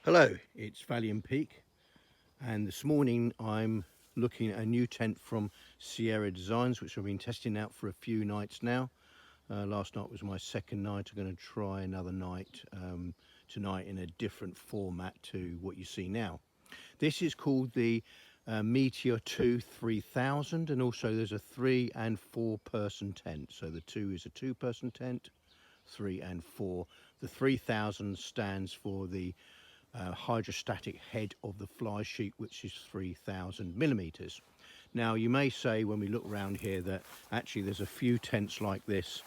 Hello, it's Valiant Peak, and this morning I'm looking at a new tent from Sierra Designs, which I've been testing out for a few nights now. Last night was my second night. I'm going to try another night tonight in a different format to what you see now. This is called the Meteor 2 3000, and also there's a 3 and 4 person tent. So the 2 is a 2-person tent, 3 and 4. The 3000 stands for the hydrostatic head of the fly sheet, which is 3000 millimeters. Now you may say when we look around here that actually there's a few tents like this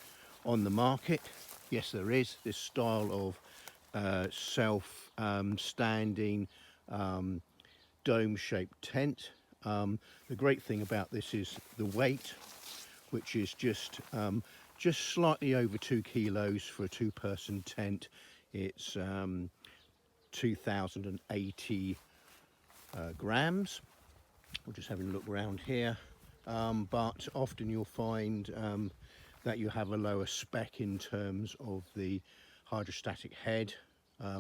on the market. Yes, there is. This style of self-standing dome-shaped tent. The great thing about this is the weight, which is just slightly over 2 kilos for a 2-person tent. It's 2080 grams. We're just having a look around here, but often you'll find that you have a lower spec in terms of the hydrostatic head,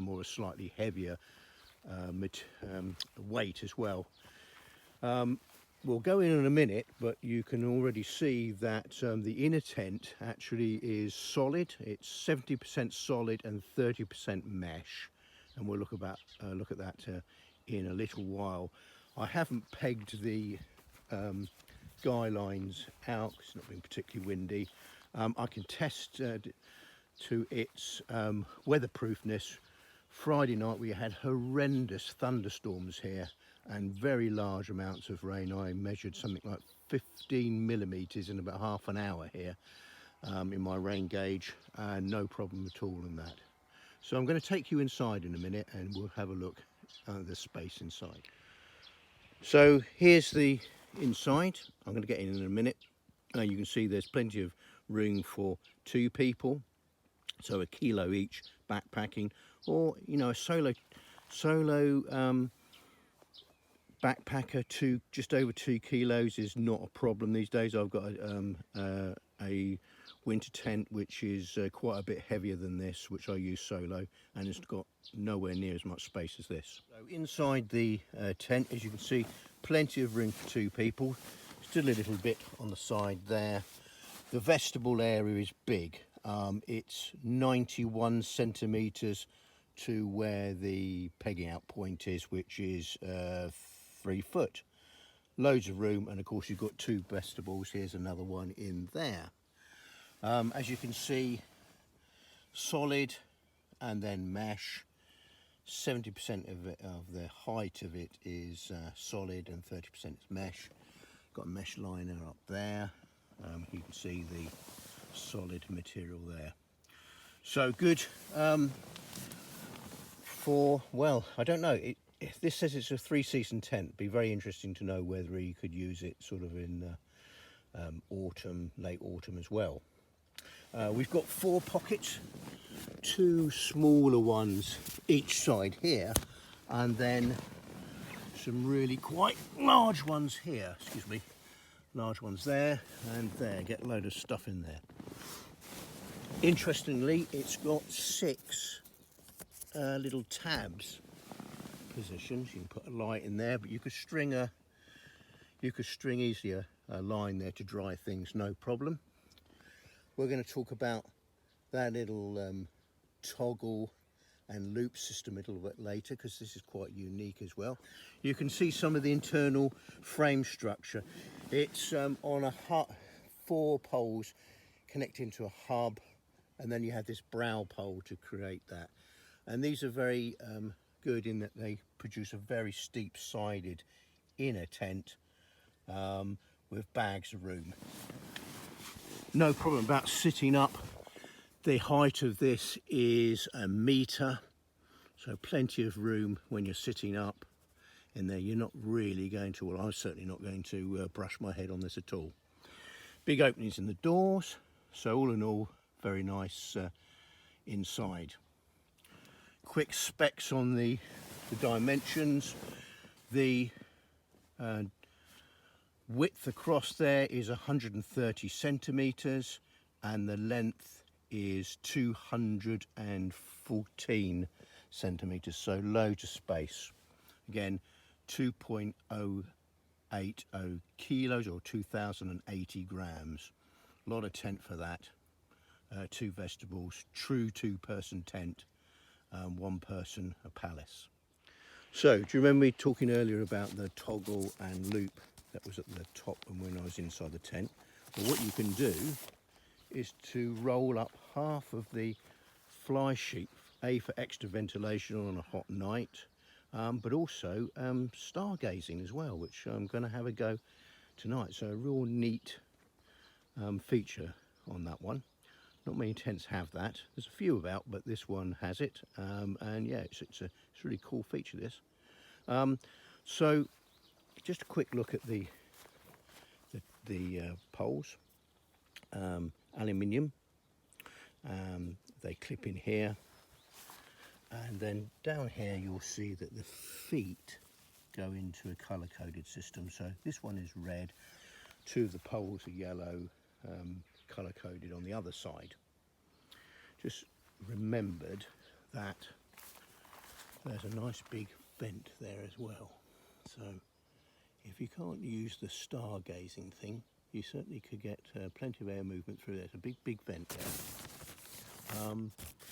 or a slightly heavier weight as well. We'll go in a minute, but you can already see that the inner tent actually is solid. It's 70% solid and 30% mesh, and we'll look at that in a little while. I haven't pegged the guy lines out. It's not been particularly windy. I can test to its weatherproofness. Friday night we had horrendous thunderstorms here and very large amounts of rain. I measured something like 15 millimeters in about half an hour here in my rain gauge, and no problem at all in that. So I'm going to take you inside in a minute and we'll have a look at the space inside. So here's the inside. I'm going to get in a minute. You can see there's plenty of room for 2 people, so a kilo each backpacking, or you know, a solo backpacker to just over 2 kilos is not a problem these days. I've got a winter tent which is quite a bit heavier than this, which I use solo, and it's got nowhere near as much space as this. So inside the tent, as you can see, plenty of room for 2 people. Still a little bit on the side there. The vestibule area is big. It's 91 centimeters to where the pegging out point is, which is 3 foot. Loads of room, and of course you've got 2 vestibules. Here's another one in there. As you can see, solid and then mesh. 70% of the height of it is solid and 30% is mesh. Got a mesh liner up there. You can see the solid material there. So good for, well, I don't know. This says it's a 3-season tent. It'd be very interesting to know whether you could use it sort of in autumn, late autumn as well. We've got 4 pockets, 2 smaller ones each side here, and then some really quite large ones here. Excuse me, large ones there and there. Get a load of stuff in there. Interestingly, it's got 6 little tabs positions. You can put a light in there, but you could string easily a line there to dry things, no problem. We're going to talk about that little toggle and loop system a little bit later, because this is quite unique as well. You can see some of the internal frame structure. It's on a 4 poles connecting to a hub, and then you have this brow pole to create that. And these are very good in that they produce a very steep sided inner tent with bags of room. No problem about sitting up. The height of this is 1 meter, so plenty of room when you're sitting up in there. You're not really going to, well, I'm certainly not going to brush my head on this at all. Big openings in the doors, so all in all, very nice inside. Quick specs on the dimensions. The width across there is 130 centimeters, and the length is 214 centimeters, so loads of space. Again, 2.080 kilos or 2,080 grams. A lot of tent for that. 2 vegetables, true 2-person tent, 1 person a palace. So, do you remember me talking earlier about the toggle and loop that was at the top and when I was inside the tent? Well, what you can do is to roll up half of the fly sheet, A, for extra ventilation on a hot night, but also stargazing as well, which I'm going to have a go tonight. So a real neat feature on that one. Not many tents have that. There's a few about, but this one has it, and yeah, it's a really cool feature, this. So just a quick look at the poles. Aluminium. They clip in here, and then down here you'll see that the feet go into a colour-coded system. So this one is red, 2 of the poles are yellow, colour-coded on the other side. Just remembered that there's a nice big vent there as well. So if you can't use the stargazing thing, you certainly could get plenty of air movement through there. It's a big vent there.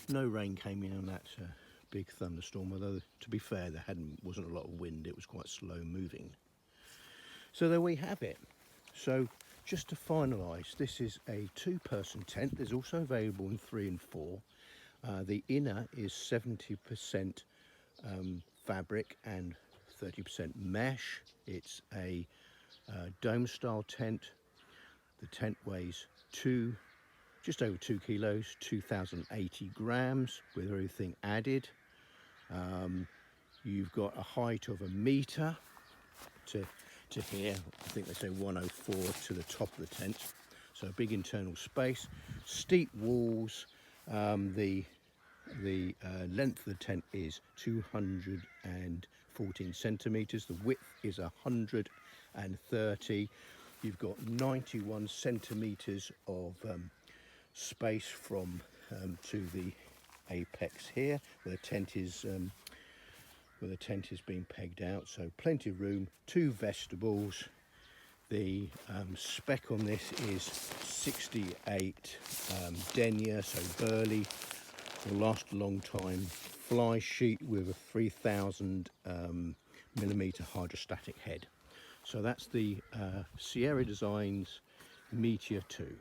No rain came in on that big thunderstorm, although to be fair there wasn't a lot of wind, it was quite slow moving. So there we have it. So just to finalise, this is a 2-person tent. There's also available in 3 and 4. The inner is 70% fabric and 30% mesh. It's a dome style tent. The tent weighs just over 2 kilos, 2,080 grams with everything added. You've got a height of 1 metre to here. I think they say 104 to the top of the tent. So a big internal space, steep walls. The length of the tent is 214 centimetres. The width is 130. You've got 91 centimetres of space from to the apex here, where the tent is being pegged out. So plenty of room. 2 vegetables. The spec on this is 68 denier, so burley. Will last a long time. Fly sheet with a 3,000 millimeter hydrostatic head. So that's the Sierra Designs Meteor 2.